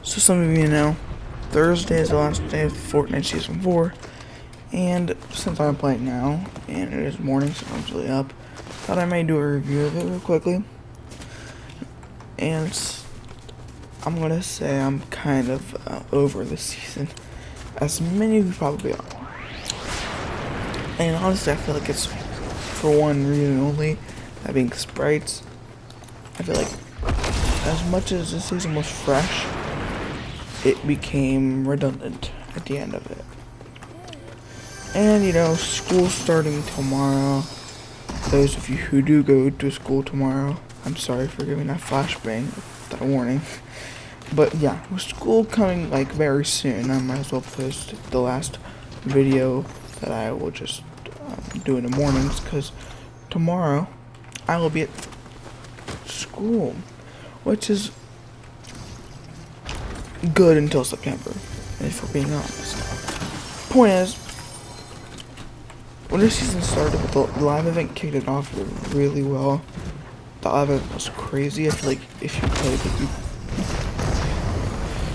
So some of you know, Thursday is the last day of Fortnite Season 4, and since I'm playing now, and it is morning, so I'm usually up, thought I might do a review of it real quickly. And I'm gonna say I'm kind of over this season, as many of you probably are. And honestly, I feel like it's for one reason only, that being sprites. I feel like as much as this season was fresh, it became redundant at the end of it. And you know, school's starting tomorrow. Those of you who do go to school tomorrow, I'm sorry for giving that flashbang, that warning. But yeah, with school coming like very soon, I might as well post the last video that I will just do in the mornings, because tomorrow I will be at school, which is good until September, if we're being honest. Point is, when this season started, the live event kicked it off really well. The live event was crazy. I feel like if you played it,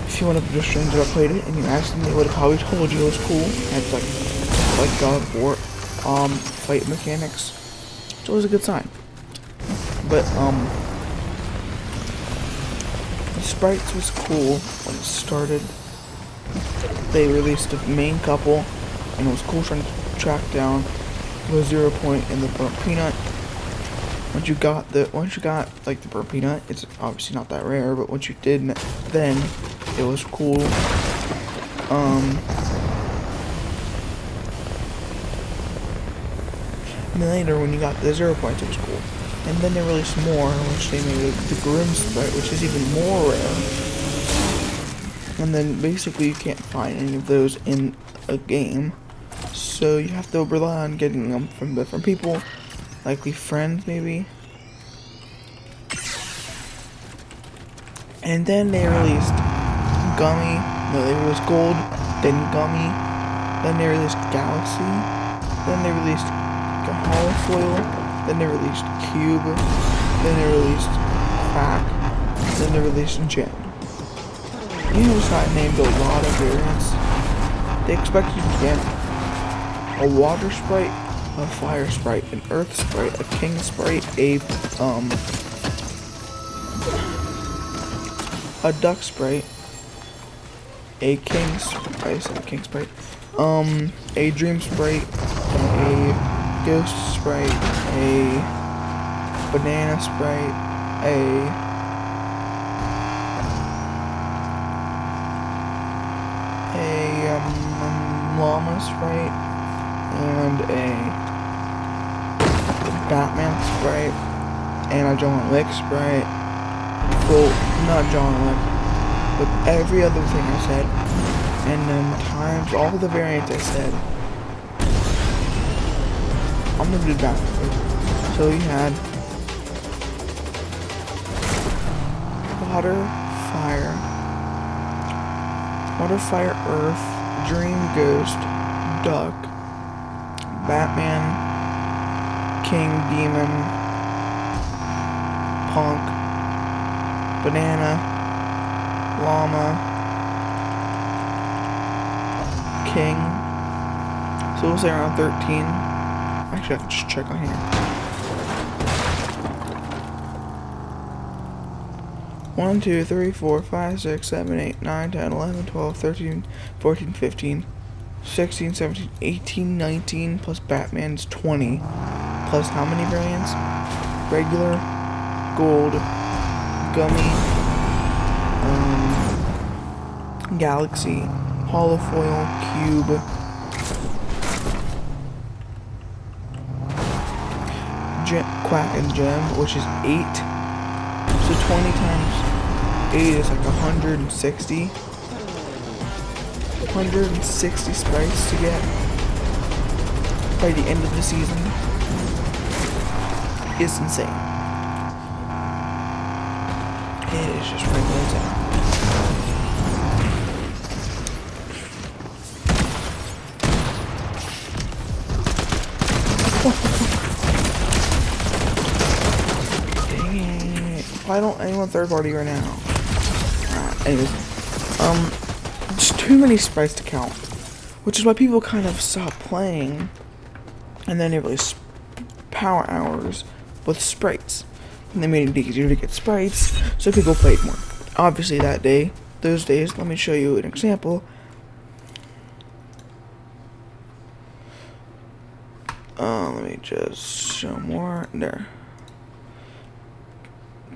if you went up to a stranger that played it and you asked them, they would have probably told you it was cool. And it's like God of War fight mechanics, so it was a good sign. But the sprites was cool when it started. They released a main couple, and it was cool trying to track down the 0 point in the burnt peanut. Once you got like the burnt peanut, it's obviously not that rare, but once you did, then it was cool. And then later, when you got the 0 points, it was cool. And then they released more, which they made the Grim sprite, which is even more rare. And then basically you can't find any of those in a game, so you have to rely on getting them from different people, likely friends maybe. And then they released Gummy, no, they released Gold, then Gummy, then they released Galaxy, then they released Holofoil, then they released Cube, then they released Crack, then they released Gem. You know, I named a lot of variants. They expected you to get a water sprite, a fire sprite, an earth sprite, a king sprite, a duck sprite, a king sprite, I said a king sprite, a dream sprite, a ghost sprite, a banana sprite, a llama sprite, and a Batman sprite, and a John Wick sprite. Well, not John Wick, but every other thing I said, and then times all the variants I said. I'm gonna do that. So you had water, fire, earth, dream, ghost, duck, Batman, king, demon, punk, banana, llama, king. So we'll say around 13. Actually, I can just check on here. 1, 2, 3, 4, 5, 6, 7, 8, 9, 10, 11, 12, 13, 14, 15, 16, 17, 18, 19, plus Batman's 20. Plus how many variants? Regular, gold, gummy, galaxy, holofoil, cube, quack, and gem, which is 8. So 20 times 8 is like 160. 160 sprites to get by the end of the season is insane. It is just regular insane. Dang it. Why don't anyone third party right now? Anyways, There's too many sprites to count, which is why people kind of stop playing, and then they release power hours with sprites. And they made it easier to get sprites, so people played more. Obviously those days, let me show you an example. Let me just show more there.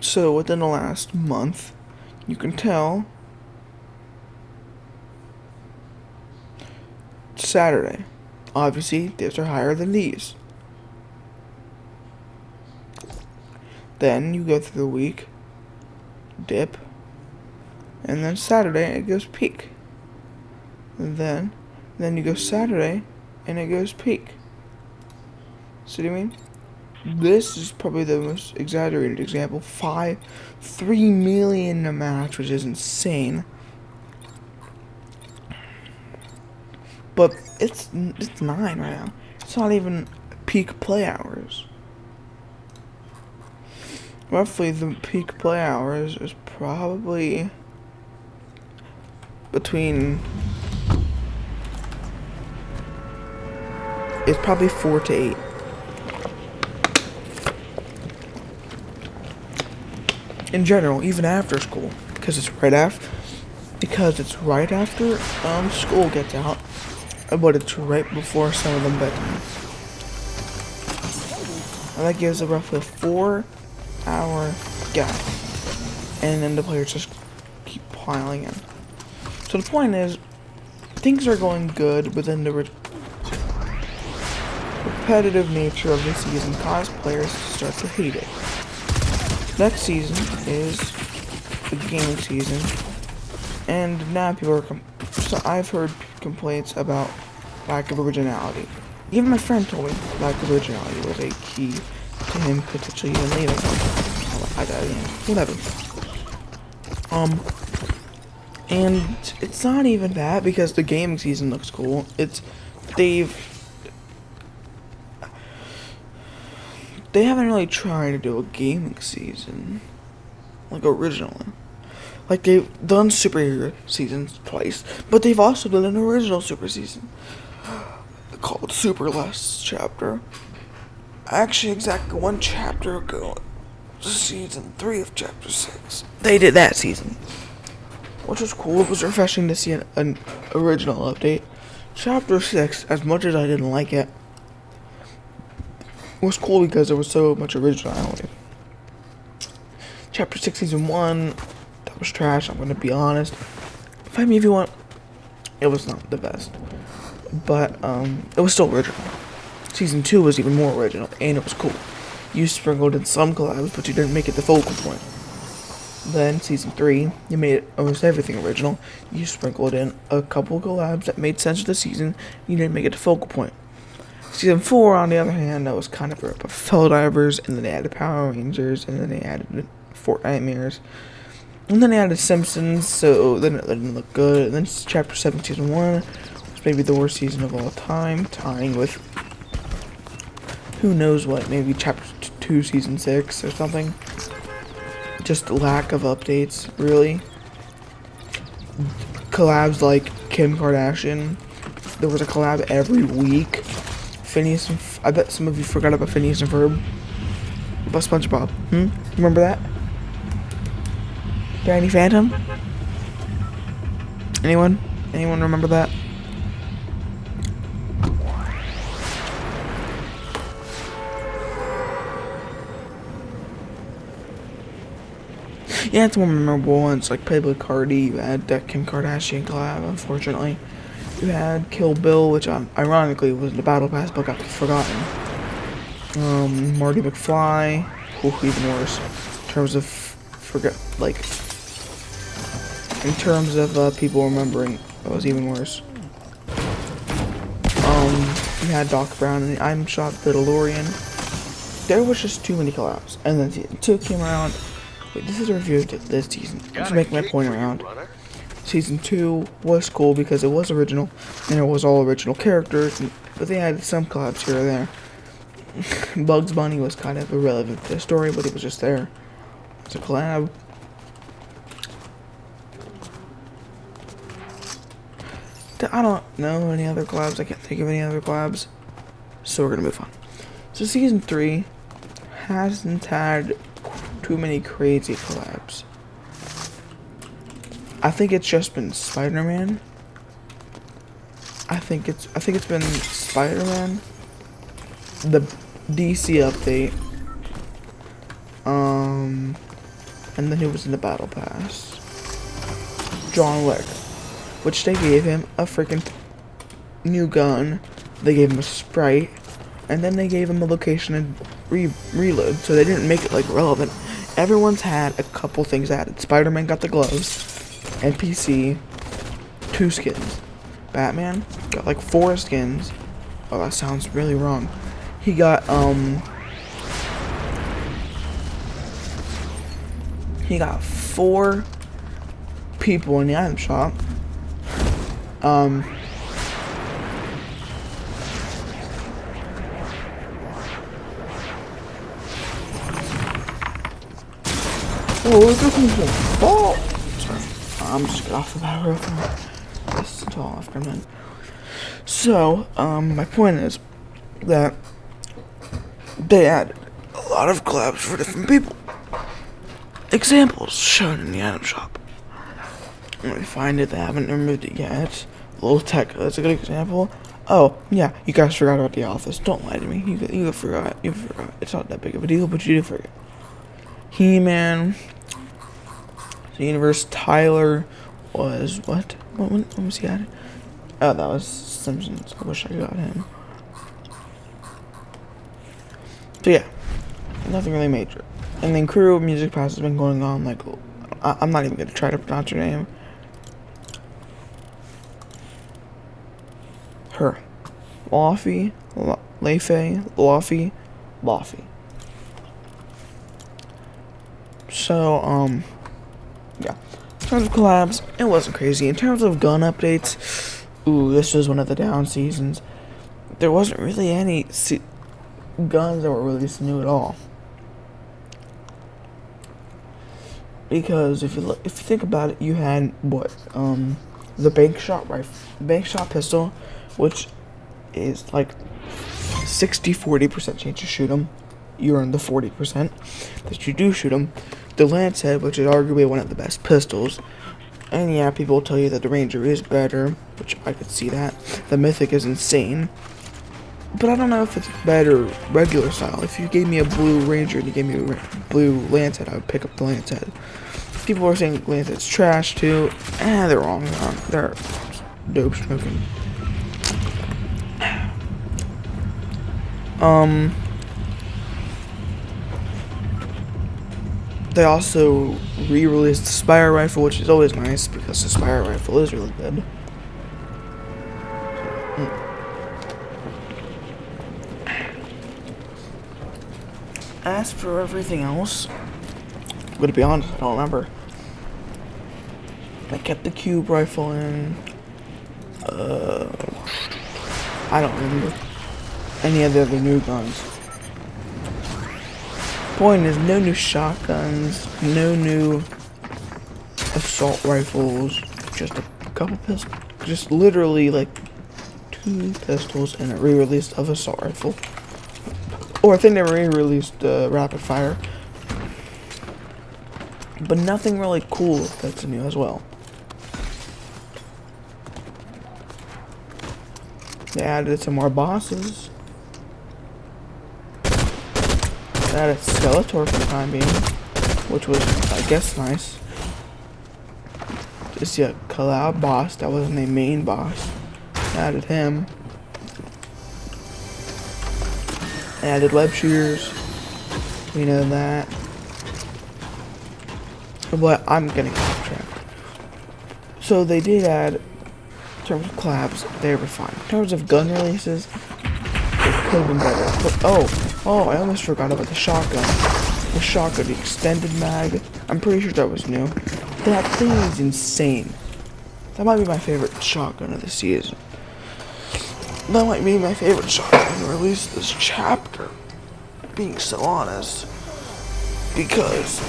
So within the last month, you can tell Saturday. Obviously, these are higher than these. Then you go through the week, dip, and then Saturday it goes peak. And then you go Saturday and it goes peak. See what I mean? This is probably the most exaggerated example. 3 million a match, which is insane. But it's 9 right now. It's not even peak play hours. Roughly, the peak play hours is probably between. It's probably 4 to 8. In general, even after school, because it's right after school gets out, but it's right before some of them bedtime. And that gives a roughly 4-hour gap, and then the players just keep piling in. So the point is, things are going good within the repetitive nature of the season cause players to start to hate it. Next season is the gaming season, and now people are so I've heard complaints about lack of originality. Even my friend told me lack of originality was a key to him potentially even leaving. Whatever. And it's not even that, because the gaming season looks cool. They haven't really tried to do a gaming season, like, originally. Like, they've done superhero seasons twice, but they've also done an original super season called Fortnite Chapter. Actually, exactly 1 chapter ago, season 3 of chapter 6, they did that season, which was cool. It was refreshing to see an original update. Chapter 6, as much as I didn't like it, was cool because there was so much originality. Chapter 6 season 1, that was trash, I'm gonna be honest. Fight me if you want. It was not the best, but it was still original. Season 2 was even more original, and it was cool. You sprinkled in some collabs, but you didn't make it the focal point. Then season 3, you made almost everything original. You sprinkled in a couple collabs that made sense of the season. You didn't make it the focal point. Season 4, on the other hand, that was kind of a rip of Felldivers, and then they added Power Rangers, and then they added Fortnite mirrors, and then they added Simpsons, so then it didn't look good. And then Chapter 7 Season 1 was maybe the worst season of all time, tying with who knows what, maybe Chapter 2 Season 6 or something. Just lack of updates, really. Collabs like Kim Kardashian. There was a collab every week. Phineas and I bet some of you forgot about Phineas and Ferb. About SpongeBob. Remember that? Danny Phantom? Anyone? Anyone remember that? Yeah, it's more memorable ones, like Playboy Cardi. You had that Kim Kardashian collab, unfortunately. You had Kill Bill, which ironically was in the Battle Pass but got forgotten. Marty McFly, even worse. In terms of people remembering, it was even worse. You had Doc Brown and the I'm Shot the DeLorean. There was just too many collabs. And then season 2 came around. Wait, this is a review of this season. Just make my point around. Season 2 was cool because it was original, and it was all original characters, but they had some collabs here or there. Bugs Bunny was kind of irrelevant to the story, but it was just there. It's a collab. I don't know any other collabs. I can't think of any other collabs. So we're gonna move on. So season 3 hasn't had too many crazy collabs. I think it's just been Spider-Man. I think it's been Spider-Man, the DC update, and then he was in the Battle Pass. John Wick, which they gave him a freaking new gun, they gave him a sprite, and then they gave him a location and reload, so they didn't make it like relevant. Everyone's had a couple things added. Spider-Man got the gloves, NPC, 2 skins. Batman got like 4 skins. Oh, that sounds really wrong. He got 4 people in the item shop. Oh, look at this. Oh, sorry. I'm just get off the bat real quick. This is all after a minute. So, my point is that they added a lot of collabs for different people. Examples shown in the item shop. Let me find it. They haven't removed it yet. Little Tech, that's a good example. Oh, yeah, you guys forgot about The Office. Don't lie to me. You forgot. You forgot. It's not that big of a deal, but you do forget. He-Man. The Universe. Tyler was what? What was he added? Oh, that was Simpsons. I wish I got him. So yeah, nothing really major. And then Crew Music Pass has been going on like, I'm not even gonna try to pronounce her name. Her. Laffy. So, yeah. In terms of collabs, it wasn't crazy. In terms of gun updates, ooh, this was one of the down seasons. There wasn't really any guns that were released new at all. Because if you think about it, you had what, the bank shot pistol, which is like 60-40% chance to shoot them. You're in the 40% that you do shoot them. The Lance Head, which is arguably one of the best pistols. And yeah, people will tell you that the Ranger is better, which I could see that. The Mythic is insane. But I don't know if it's better regular style. If you gave me a blue Ranger and you gave me a blue Lance Head, I would pick up the Lance Head. People are saying Lance Head's trash too. They're wrong. They're dope smoking. They also re-released the Spire Rifle, which is always nice because the Spire Rifle is really good. As for everything else, I'm gonna be honest, I don't remember. I kept the Cube Rifle in. I don't remember any of the other new guns. Point is, no new shotguns, no new assault rifles, just a couple pistols, just literally like 2 pistols and a re-release of assault rifle. Or I think they re-released rapid fire, but nothing really cool that's new as well. They added some more bosses. They added Skeletor for the time being, which was, I guess, nice. Just a collab boss that wasn't a main boss. They added him. They added web shooters. We know that. But I'm getting off track. So they did add, in terms of collabs, they were fine. In terms of gun releases, it could have been better. But I almost forgot about the shotgun. The shotgun, the extended mag. I'm pretty sure that was new. That thing is insane. That might be my favorite shotgun of the season. That might be my favorite shotgun released this chapter. Being so honest. Because,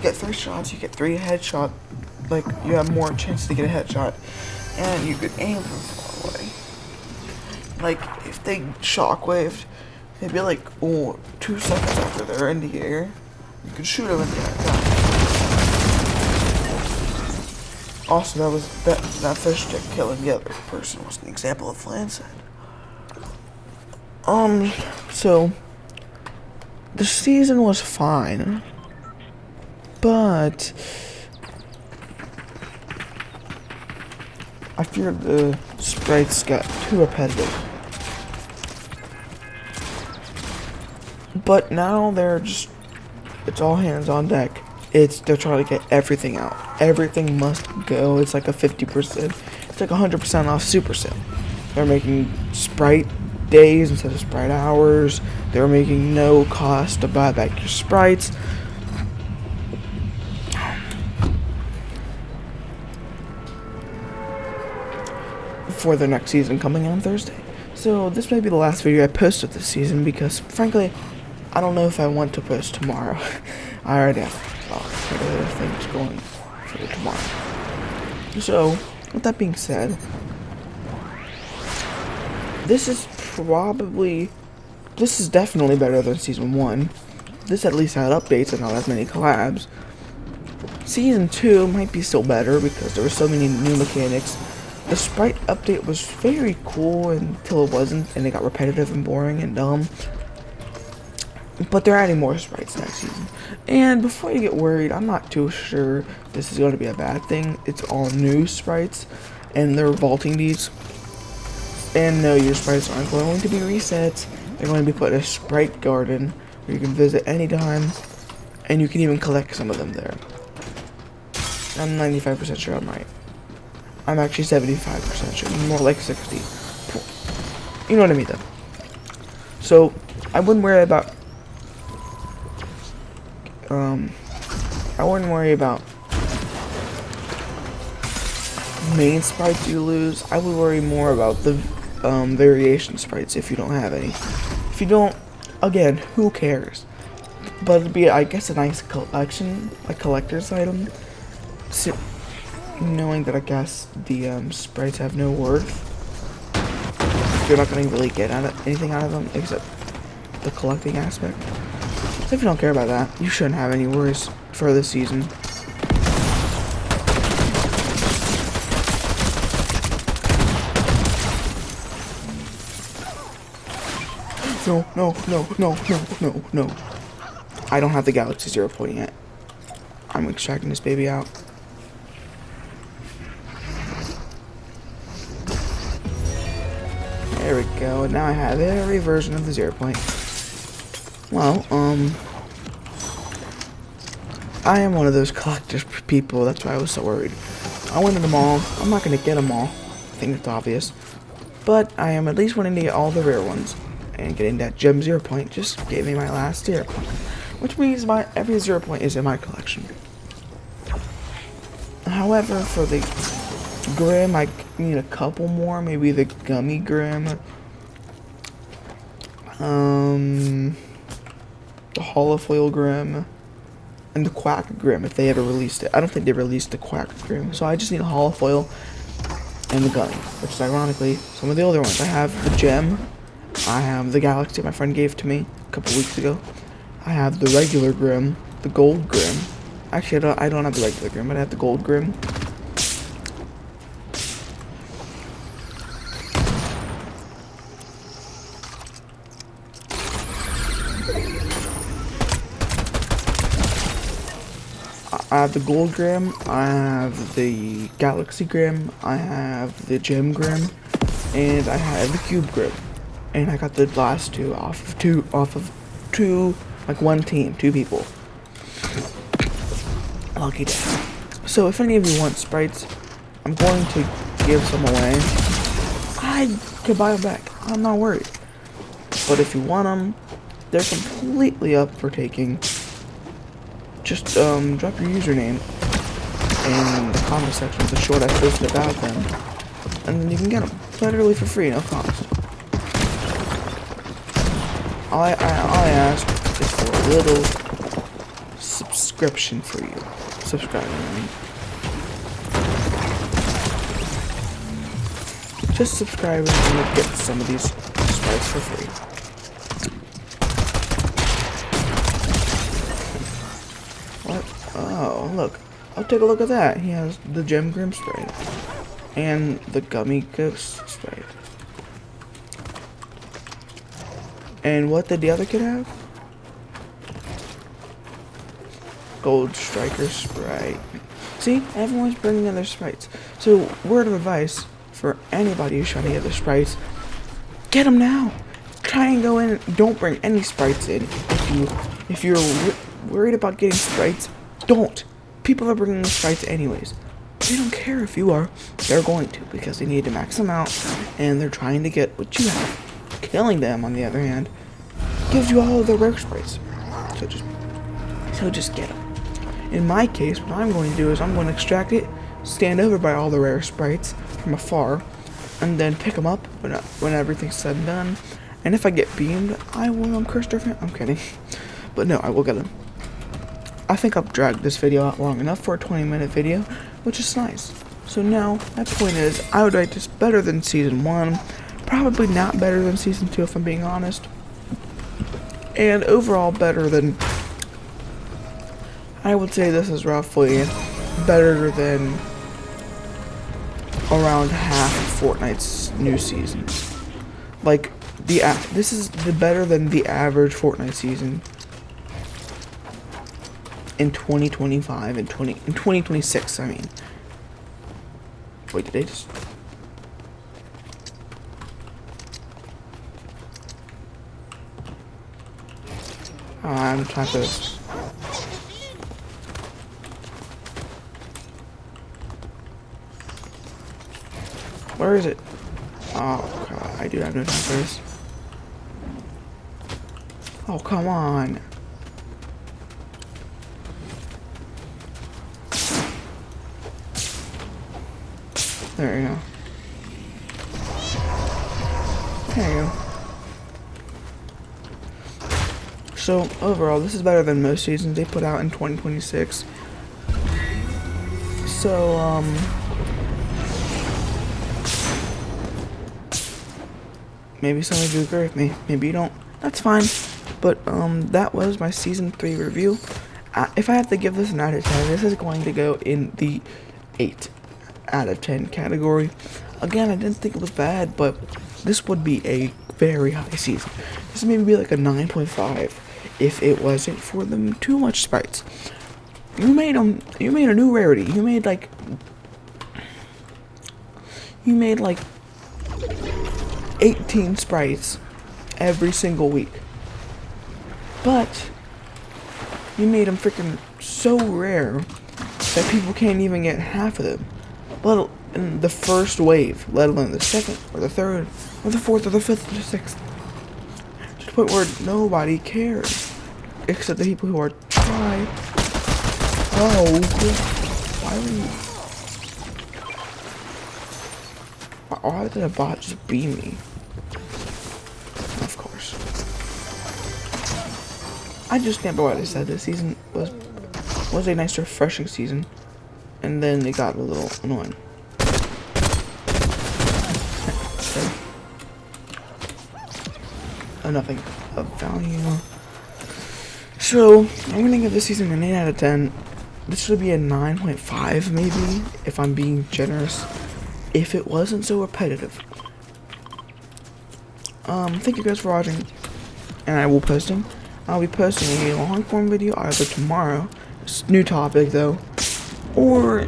get 3 shots, you get 3 headshot. Like, you have more chance to get a headshot. And you could aim from far away. Like, if they shockwaved, it'd be like, 2 seconds after they're in the air, you could shoot them in the air. Also, that fish stick killing the other person was an example of Lan said. So the season was fine, but I feared the sprites got too repetitive. But now it's all hands on deck. They're trying to get everything out. Everything must go. It's like a 50%, it's like 100% off super sale. They're making sprite days instead of sprite hours. They're making no cost to buy back your sprites. For the next season coming on Thursday. So this may be the last video I post of this season because frankly, I don't know if I want to post tomorrow. I already have other things going for tomorrow. So, with that being said, this is definitely better than Season 1. This at least had updates and not as many collabs. Season 2 might be still better because there were so many new mechanics. The sprite update was very cool until it wasn't, and it got repetitive and boring and dumb. But they're adding more sprites next season. And before you get worried, I'm not too sure this is going to be a bad thing. It's all new sprites, and they're vaulting these. And no, your sprites aren't going to be resets. They're going to be put in a sprite garden where you can visit anytime, and you can even collect some of them there. I'm 95% sure I'm right. I'm actually 75% sure, more like 60. You know what I mean, though. So, I wouldn't worry about main sprites you lose. I would worry more about the variation sprites if you don't have any. If you don't, again, who cares? But it'd be, I guess, a nice collection, a collector's item. So, knowing that I guess the sprites have no worth, you're not going to really get anything out of them except the collecting aspect. So if you don't care about that, you shouldn't have any worries for this season. No. I don't have the Galaxy 0 point yet. I'm extracting this baby out. There we go. Now I have every version of the 0 point. Well, I am one of those collectors people. That's why I was so worried. I went to the mall. I'm not going to get them all. I think it's obvious. But I am at least wanting to get all the rare ones. And getting that gem 0 point just gave me my last 0 point. Which means every 0 point is in my collection. However, for the Grim, I need a couple more. Maybe the Gummy Grim. The Holofoil Grim. And the Quack Grim, if they ever released it. I don't think they released the Quack Grim. So I just need a Holofoil and the Gummy. Which is ironically some of the older ones. I have the Gem. I have the Galaxy my friend gave to me a couple weeks ago. I have the regular Grim. The Gold Grim. Actually, I don't have the regular Grim, but I have the Gold Grim. I have the Gold Grim, I have the Galaxy Grim, I have the Gem Grim, and I have the Cube Grim. And I got the last two off of two, like one team, 2 people. Lucky day. So if any of you want sprites, I'm going to give some away. I could buy them back. I'm not worried. But if you want them, they're completely up for taking. Just drop your username in the comment section of the short I posted about them, and then you can get them literally for free, no cost. All I ask is for a little subscribe. subscription for you. Subscribing. Just subscribe and you'll get some of these sprites for free. What? Oh, look. I'll take a look at that. He has the Gem Grim sprite. And the Gummy Ghost sprite. And what did the other kid have? Gold Striker sprite. See? Everyone's bringing in their sprites. So, word of advice for anybody who's trying to get their sprites, get them now. Try and go in. Don't bring any sprites in. If you're worried about getting sprites, don't. People are bringing sprites anyways. They don't care if you are. They're going to, because they need to max them out, and they're trying to get what you have. Killing them, on the other hand, gives you all of the rare sprites. So just get them. In my case, what I'm going to do is I'm going to extract it, stand over by all the rare sprites from afar, and then pick them up when everything's said and done. And if I get beamed, I will curse their family. I'm kidding. But no, I will get them. I think I've dragged this video out long enough for a 20-minute video, which is nice. So now, my point is, I would rate this better than Season 1. Probably not better than Season 2, if I'm being honest. And overall, better than... I would say this is roughly better than around half of Fortnite's new season. Like, this is better than the average Fortnite season in 2025 and 2026, I mean. Wait, did they just... I'm trying to... Where is it? Oh, God, I do have no time for this. Oh, come on. There you go. There you go. So, overall, this is better than most seasons they put out in 2026. So, maybe some of you agree with me, maybe you don't. That's fine. But, that was my Season 3 review. If I have to give this an out of 10, this is going to go in the 8 out of 10 category. Again, I didn't think it was bad, but this would be a very high season. This would maybe be like a 9.5 if it wasn't for them too much sprites. You made a new rarity. You made like 18 sprites every single week. But you made them freaking so rare that people can't even get half of them. Let in the first wave, let alone the second, or the third, or the fourth, or the fifth, or the sixth. To the point where nobody cares. Except the people who are trying. Oh, why are you... Why did a bot just beam me? Of course. I just can't believe what I said. This season was a nice, refreshing season. And then it got a little annoying. Nothing of value. So, I'm gonna give this season an 8 out of 10. This should be a 9.5 maybe, if I'm being generous. If it wasn't so repetitive. Thank you guys for watching. And I will post them. I'll be posting a long form video either tomorrow. It's a new topic though. Or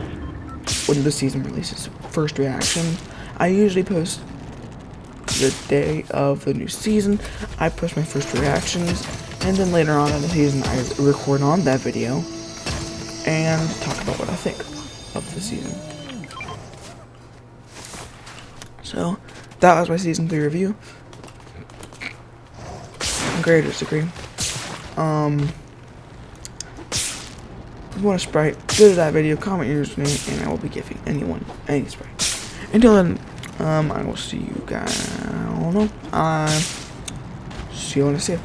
when the season releases. First reaction. I usually post the day of the new season. I post my first reactions, and then later on in the season I record on that video and talk about what I think of the season. So that was my Season 3 review. Agree or disagree. If you want a sprite, go to that video, comment your username, and I will be giving anyone any sprite. Until then, I will see you guys. I don't know. See you when I see you.